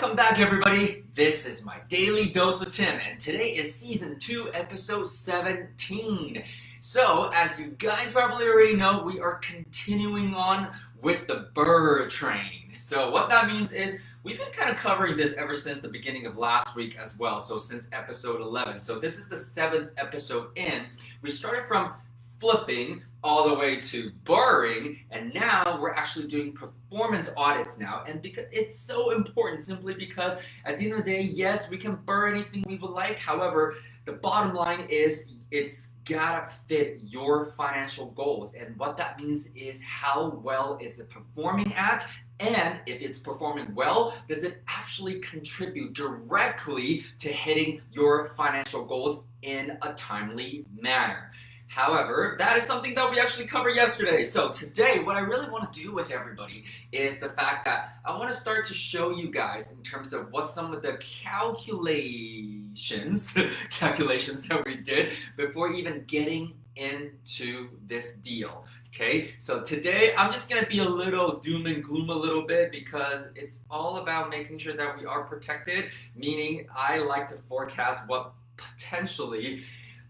Welcome back, everybody. This is my Daily Dose with Tim, and today is Season 2, Episode 17. So, as you guys probably already know, we are continuing on with the Burr train. So what that means is we've been kind of covering this ever since the beginning of last week as well, so since Episode 11. So this is the 7th episode in. We started from flipping all the way to borrowing, and now we're actually doing performance audits now, and because it's so important, simply because at the end of the day, yes, we can borrow anything we would like. However, the bottom line is it's gotta fit your financial goals, and what that means is how well is it performing at, and if it's performing well, does it actually contribute directly to hitting your financial goals in a timely manner. However, that is something that we actually covered yesterday. So today, what I really want to do with everybody is the fact that I want to start to show you guys in terms of what some of the calculations that we did before even getting into this deal. Okay, so today I'm just going to be a little doom and gloom a little bit because it's all about making sure that we are protected, meaning I like to forecast what potentially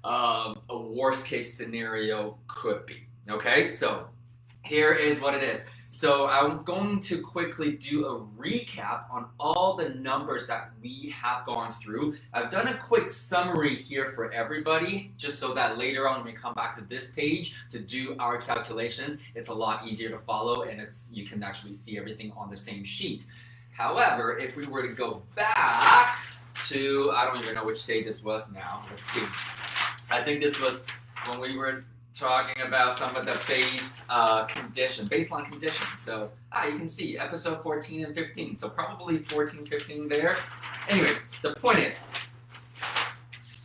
a worst case scenario could be. Okay, so here is what it is. So I'm going to quickly do a recap on all the numbers that we have gone through. I've done a quick summary here for everybody, just so that later on when we come back to this page to do our calculations, it's a lot easier to follow and you can actually see everything on the same sheet. However, if we were to go back to, I don't even know which day this was now, let's see. I think this was when we were talking about some of the baseline conditions. So you can see episode 14 and 15. So probably 14, 15 there. Anyways, the point is,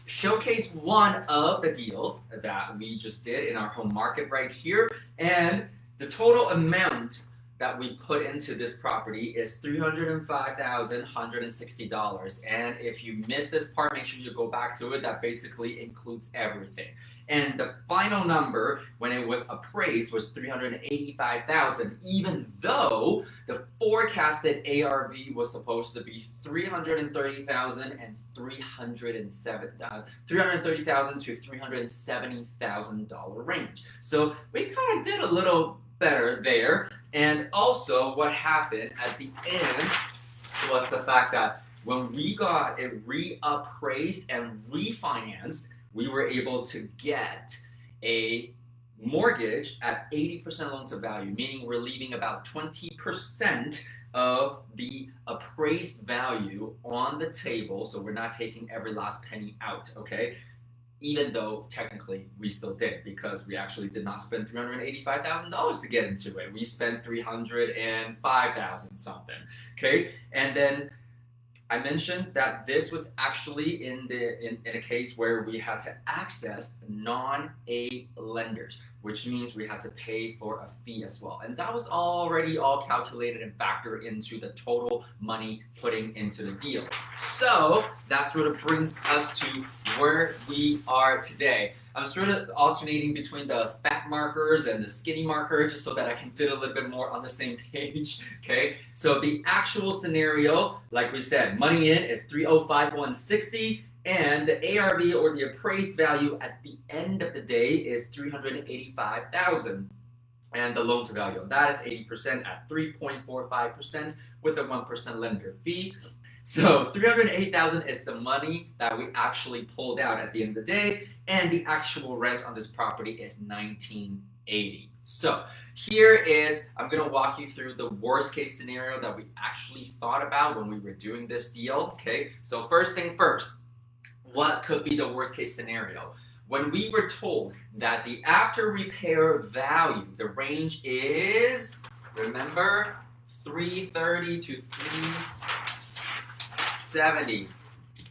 showcase one of the deals that we just did in our home market right here, and the total amount that we put into this property is $305,160. And if you missed this part, make sure you go back to it. That basically includes everything. And the final number when it was appraised was $385,000, even though the forecasted ARV was supposed to be $330,000 and $330,000 to $370,000 range. So we kind of did a little better there. And also what happened at the end was the fact that when we got it reappraised and refinanced, we were able to get a mortgage at 80% loan to value, meaning we're leaving about 20% of the appraised value on the table, so we're not taking every last penny out, okay? Even though technically we still did, because we actually did not spend $385,000 to get into it. We spent $305,000 something, okay? And then I mentioned that this was actually in a case where we had to access non-A lenders, which means we had to pay for a fee as well. And that was already all calculated and factored into the total money putting into the deal. So that sort of brings us to where we are today. I'm sort of alternating between the fat markers and the skinny marker just so that I can fit a little bit more on the same page, okay? So the actual scenario, like we said, money in is $305,160, and the ARV, or the appraised value at the end of the day, is $385,000. And the loan to value on that is 80% at 3.45% with a 1% lender fee. So $308,000 is the money that we actually pulled out at the end of the day, and the actual rent on this property is $1,980. So here is, I'm going to walk you through the worst case scenario that we actually thought about when we were doing this deal, okay? So first thing first, what could be the worst case scenario? When we were told that the after repair value, the range is, remember, $330,000 to $370,000.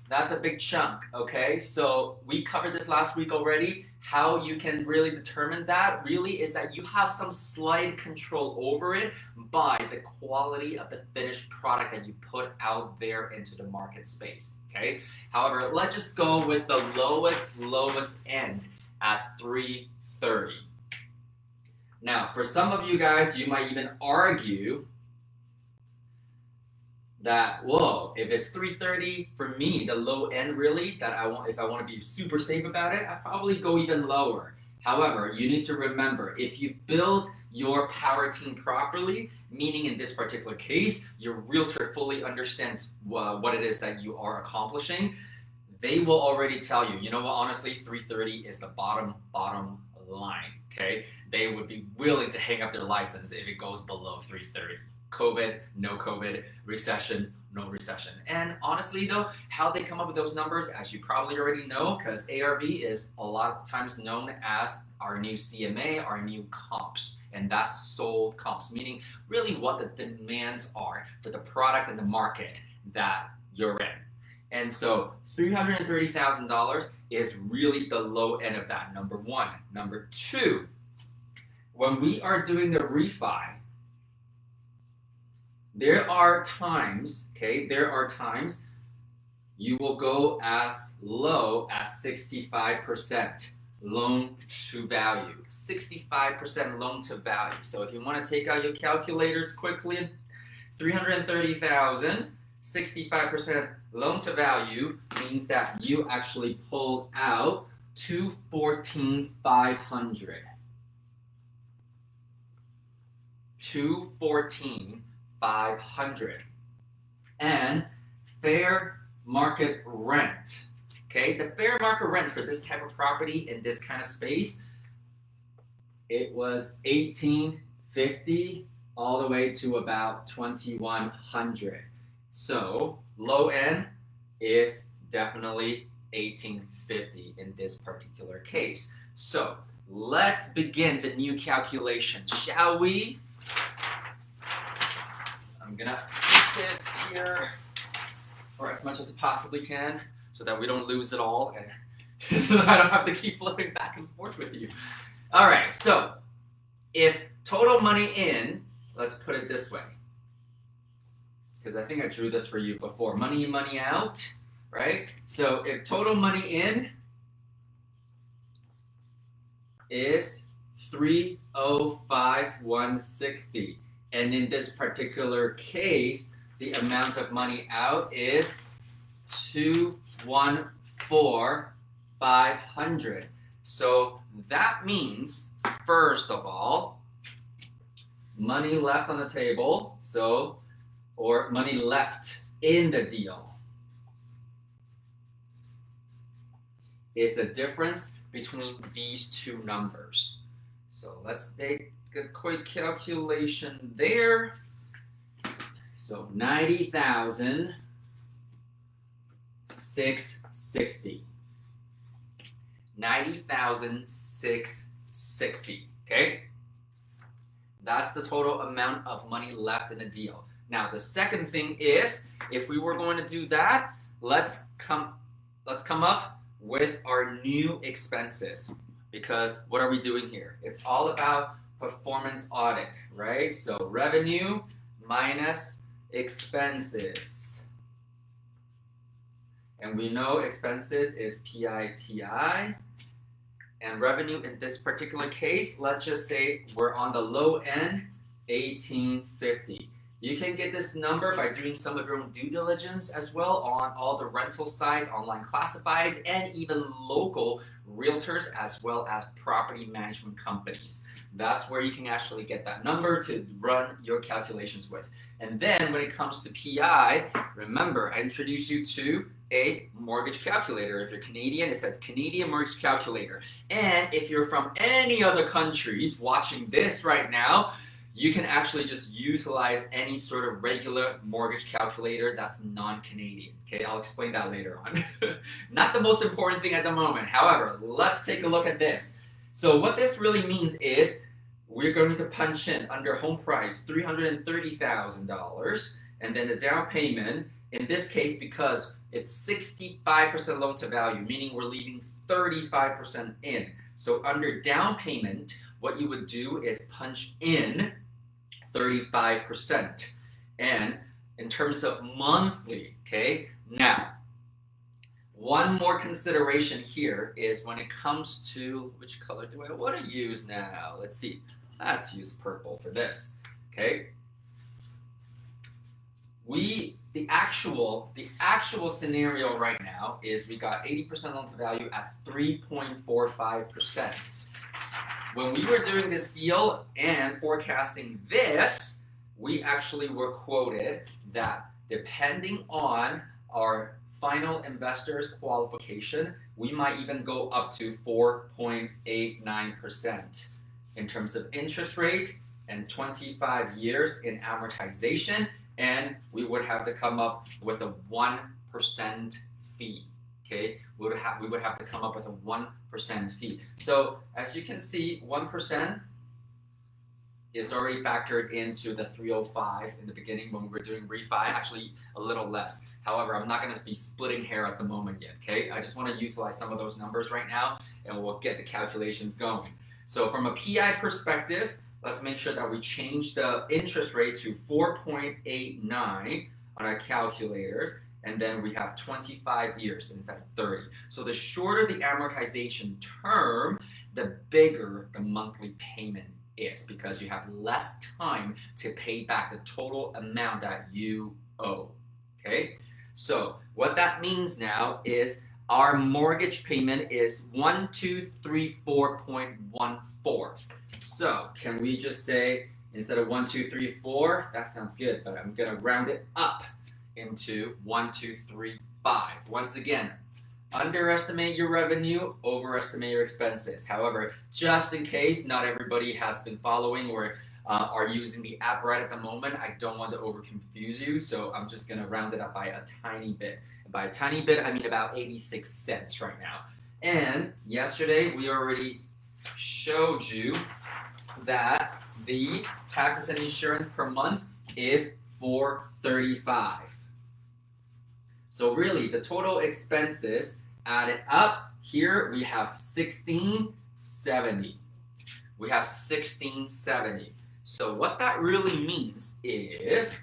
That's a big chunk, okay? So we covered this last week already. How you can really determine that really is that you have some slight control over it by the quality of the finished product that you put out there into the market space, okay? However, let's just go with the lowest end at $330,000. Now, for some of you guys, you might even argue that, whoa, if it's 330 for me, the low end really that I want, if I want to be super safe about it, I probably go even lower. However, you need to remember, if you build your power team properly, meaning in this particular case, your realtor fully understands what it is that you are accomplishing, they will already tell you, you know what, honestly, 330 is the bottom line, okay? They would be willing to hang up their license if it goes below 330. COVID, no COVID, recession, no recession. And honestly though, how they come up with those numbers, as you probably already know, because ARV is a lot of times known as our new CMA, our new comps, and that's sold comps, meaning really what the demands are for the product and the market that you're in. And so $330,000 is really the low end of that, number one. Number two, when we are doing the refi, there are times you will go as low as 65% loan to value. 65% loan to value. So if you want to take out your calculators quickly, 330,000, 65% loan to value means that you actually pull out $214,500. $214,500. And fair market rent. Okay, the fair market rent for this type of property in this kind of space, it was $1,850 all the way to about $2,100. So low end is definitely $1,850 in this particular case. So let's begin the new calculation, shall we? So I'm gonna put this here for as much as I possibly can, so that we don't lose it all, and so that I don't have to keep flipping back and forth with you. All right, so if total money in, let's put it this way, because I think I drew this for you before. Money in, money out, right? So if total money in is $305,160, and in this particular case, the amount of money out is $214,500. So that means, first of all, money left on the table, or money left in the deal, is the difference between these two numbers. So let's take a quick calculation there. So 90,660. 90,660. Okay? That's the total amount of money left in the deal. Now the second thing is, if we were going to do that, let's come up with our new expenses. Because what are we doing here? It's all about performance audit, right? So revenue minus expenses. And we know expenses is PITI. And revenue in this particular case, let's just say we're on the low end, $1,850. You can get this number by doing some of your own due diligence as well on all the rental sites, online classifieds, and even local realtors as well as property management companies. That's where you can actually get that number to run your calculations with. And then when it comes to PI, remember, I introduced you to a mortgage calculator. If you're Canadian, it says Canadian Mortgage Calculator. And if you're from any other countries watching this right now, you can actually just utilize any sort of regular mortgage calculator that's non-Canadian. Okay, I'll explain that later on. Not the most important thing at the moment. However, let's take a look at this. So what this really means is we're going to punch in under home price $330,000, and then the down payment, in this case, because it's 65% loan to value, meaning we're leaving 35% in. So under down payment, what you would do is punch in 35%. And in terms of monthly, okay, now, one more consideration here is when it comes to, which color do I want to use now? Let's see, let's use purple for this, okay? the actual scenario right now is we got 80% loan to value at 3.45%. When we were doing this deal and forecasting this, we actually were quoted that depending on our final investor's qualification, we might even go up to 4.89% in terms of interest rate and 25 years in amortization, and we would have to come up with a 1% fee. Okay, we would have to come up with a 1% fee. So as you can see, 1% is already factored into the 305 in the beginning when we were doing refi, actually a little less. However, I'm not going to be splitting hair at the moment yet, okay? I just want to utilize some of those numbers right now, and we'll get the calculations going. So from a PI perspective, let's make sure that we change the interest rate to 4.89 on our calculators, and then we have 25 years instead of 30. So the shorter the amortization term, the bigger the monthly payment is, because you have less time to pay back the total amount that you owe. Okay, so what that means now is our mortgage payment is 1234.14. So can we just say, instead of 1234, that sounds good, but I'm gonna round it up into 1235. Once again, underestimate your revenue, overestimate your expenses. However, just in case not everybody has been following or are using the app right at the moment, I don't want to over confuse you, so I'm just going to round it up by a tiny bit. And by a tiny bit, I mean about 86 cents right now. And yesterday, we already showed you that the taxes and insurance per month is $435. So really, the total expenses added up, here we have $1,670. We have $1,670. So what that really means is,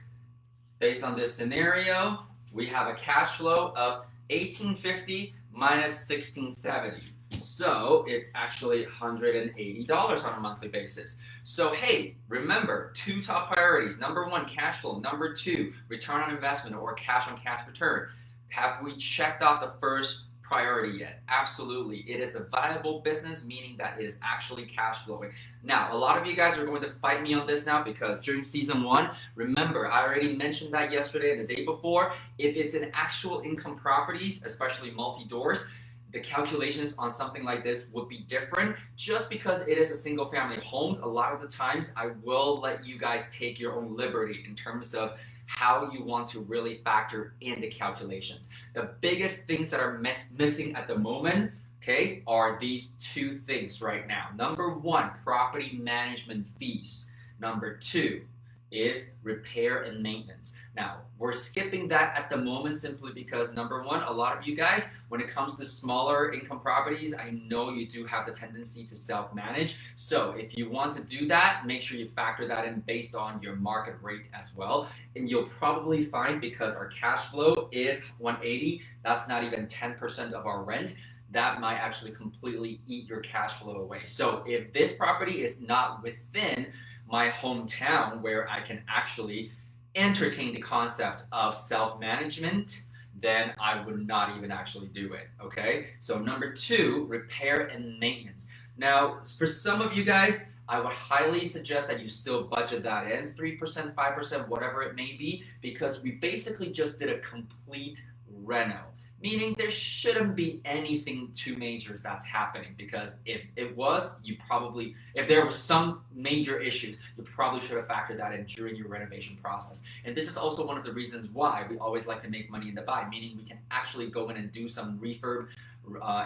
based on this scenario, we have a cash flow of $1,850 minus $1,670. So it's actually $180 on a monthly basis. So hey, remember, two top priorities. Number one, cash flow. Number two, return on investment or cash on cash return. Have we checked off the first priority yet? Absolutely. It is a viable business, meaning that it is actually cash flowing. Now, a lot of you guys are going to fight me on this now, because during season one, remember, I already mentioned that yesterday and the day before, if it's an actual income properties, especially multi-doors, the calculations on something like this would be different. Just because it is a single family homes, a lot of the times I will let you guys take your own liberty in terms of how you want to really factor in the calculations. The biggest things that are missing at the moment, okay, are these two things right now. Number one, property management fees. Number two is repair and maintenance. Now, we're skipping that at the moment simply because, number one, a lot of you guys, when it comes to smaller income properties, I know you do have the tendency to self-manage. So if you want to do that, make sure you factor that in based on your market rate as well. And you'll probably find, because our cash flow is 180, that's not even 10% of our rent, that might actually completely eat your cash flow away. So if this property is not within my hometown where I can actually entertain the concept of self-management, then I would not even actually do it, okay? So number two, repair and maintenance. Now, for some of you guys, I would highly suggest that you still budget that in, 3%, 5%, whatever it may be, because we basically just did a complete reno. Meaning there shouldn't be anything too major that's happening, because if it was, if there was some major issues, you probably should have factored that in during your renovation process. And this is also one of the reasons why we always like to make money in the buy, meaning we can actually go in and do some refurb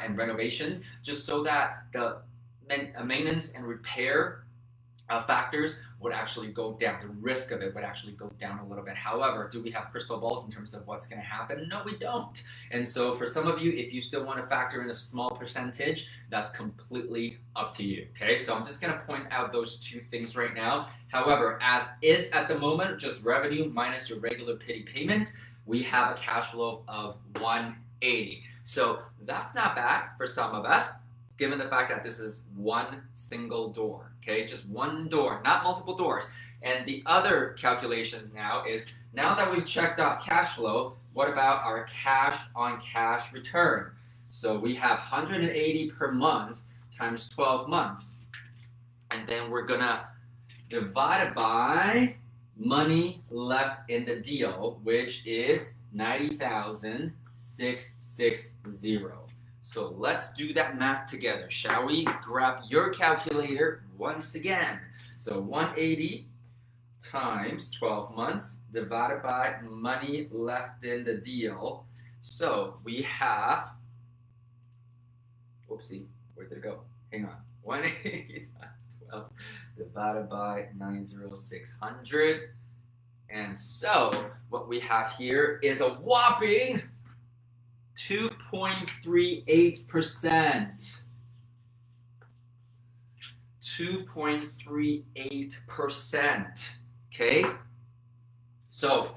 and renovations, just so that the maintenance and repair factors would actually go down. The risk of it would actually go down a little bit. However, do we have crystal balls in terms of what's going to happen? No, we don't. And so for some of you, if you still want to factor in a small percentage, that's completely up to you. Okay, so I'm just going to point out those two things right now. However, as is at the moment, just revenue minus your regular pity payment, we have a cash flow of 180. So that's not bad for some of us, given the fact that this is one single door, okay? Just one door, not multiple doors. And the other calculation now is, now that we've checked off cash flow, what about our cash on cash return? So we have 180 per month times 12 months. And then we're gonna divide it by money left in the deal, which is 90,660. So let's do that math together, shall we? Grab your calculator once again. So 180 times 12 months divided by money left in the deal. So we have, whoopsie, where did it go? Hang on. 180 times 12 divided by 90600. And so what we have here is a whopping 2.38%. 2.38%. Okay? So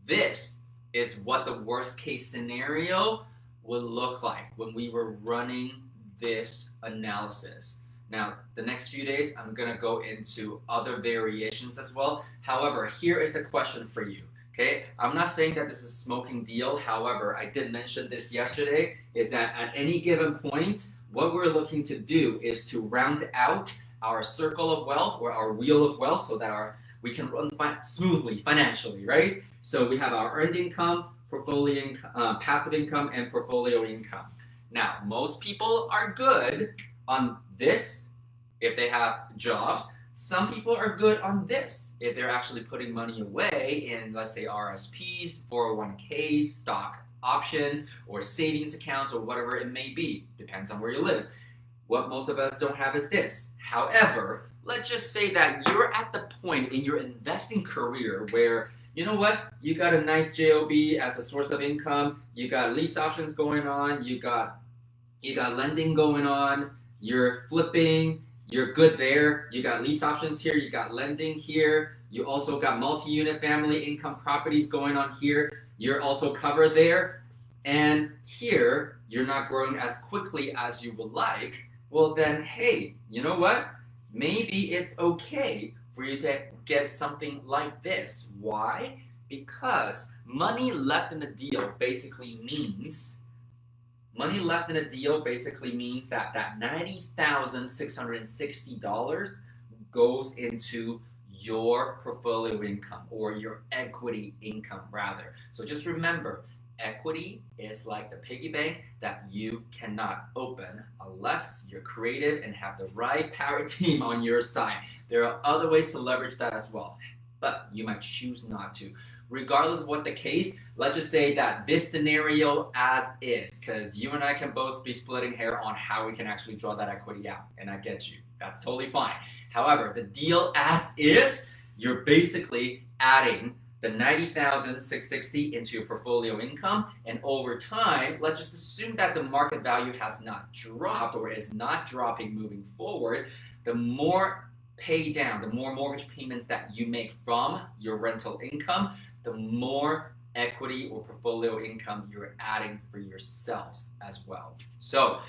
this is what the worst case scenario would look like when we were running this analysis. Now, the next few days, I'm going to go into other variations as well. However, here is the question for you. Okay, I'm not saying that this is a smoking deal. However, I did mention this yesterday, is that at any given point, what we're looking to do is to round out our circle of wealth or our wheel of wealth so that we can run smoothly financially, right? So we have our earned income, portfolio income, passive income, and portfolio income. Now, most people are good on this if they have jobs. Some people are good on this if they're actually putting money away in, let's say, RSPs, 401ks, stock options, or savings accounts, or whatever it may be. Depends on where you live. What most of us don't have is this. However, let's just say that you're at the point in your investing career where, you know what, you got a nice job as a source of income, you got lease options going on, you got lending going on, you're flipping, you're good there, you got lease options here, you got lending here, you also got multi-unit family income properties going on here, you're also covered there, and here you're not growing as quickly as you would like. Well then, hey, you know what? Maybe it's okay for you to get something like this. Why? Because money left in the deal basically means that that $90,660 goes into your portfolio income, or your equity income rather. So just remember, equity is like the piggy bank that you cannot open unless you're creative and have the right power team on your side. There are other ways to leverage that as well, but you might choose not to. Regardless of what the case, let's just say that this scenario as is, because you and I can both be splitting hair on how we can actually draw that equity out, and I get you. That's totally fine. However, the deal as is, you're basically adding the $90,660 into your portfolio income, and over time, let's just assume that the market value has not dropped or is not dropping moving forward. The more pay down, the more mortgage payments that you make from your rental income, the more equity or portfolio income you're adding for yourselves as well. So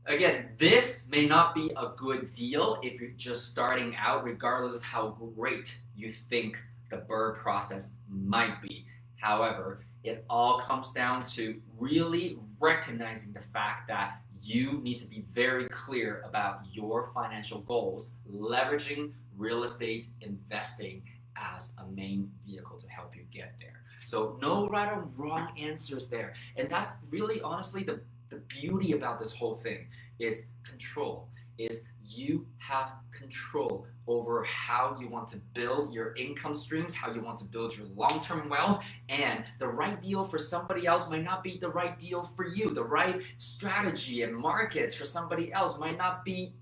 again, this may not be a good deal if you're just starting out, regardless of how great you think the BRRRR process might be. However, it all comes down to really recognizing the fact that you need to be very clear about your financial goals, leveraging real estate investing as a main vehicle to help you get there. So no right or wrong answers there. And that's really honestly the beauty about this whole thing is control, is you have control over how you want to build your income streams, how you want to build your long-term wealth, and the right deal for somebody else might not be the right deal for you. The right strategy and markets for somebody else might not be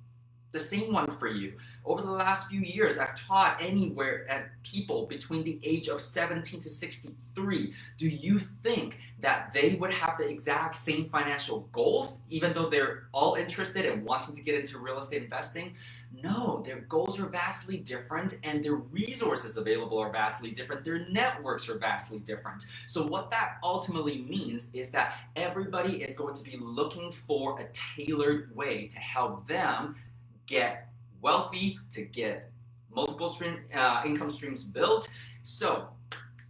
the same one for you. Over the last few years, I've taught anywhere at people between the age of 17 to 63. Do you think that they would have the exact same financial goals, even though they're all interested in wanting to get into real estate investing? No, their goals are vastly different, and their resources available are vastly different. Their networks are vastly different. So what that ultimately means is that everybody is going to be looking for a tailored way to help them get wealthy, to get multiple income streams built. So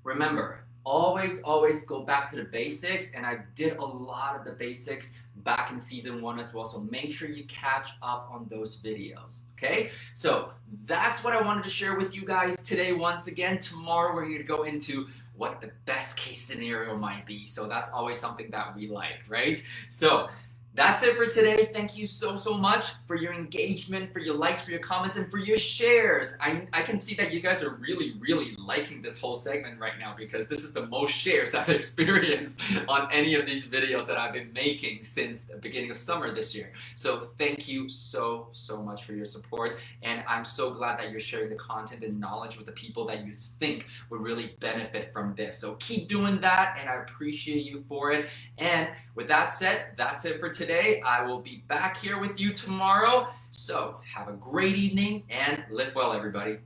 remember, always go back to the basics, and I did a lot of the basics back in season 1 as well, so make sure you catch up on those videos, okay? So that's what I wanted to share with you guys today. Once again, tomorrow we're going to go into what the best case scenario might be, so that's always something that we like, right? So that's it for today. Thank you so much for your engagement, for your likes, for your comments, and for your shares. I can see that you guys are really liking this whole segment right now, because this is the most shares I've experienced on any of these videos that I've been making since the beginning of summer this year. So thank you so much for your support, and I'm so glad that you're sharing the content and knowledge with the people that you think would really benefit from this. So keep doing that, and I appreciate you for it. And with that said, that's it for today. I will be back here with you tomorrow. So have a great evening and live well, everybody.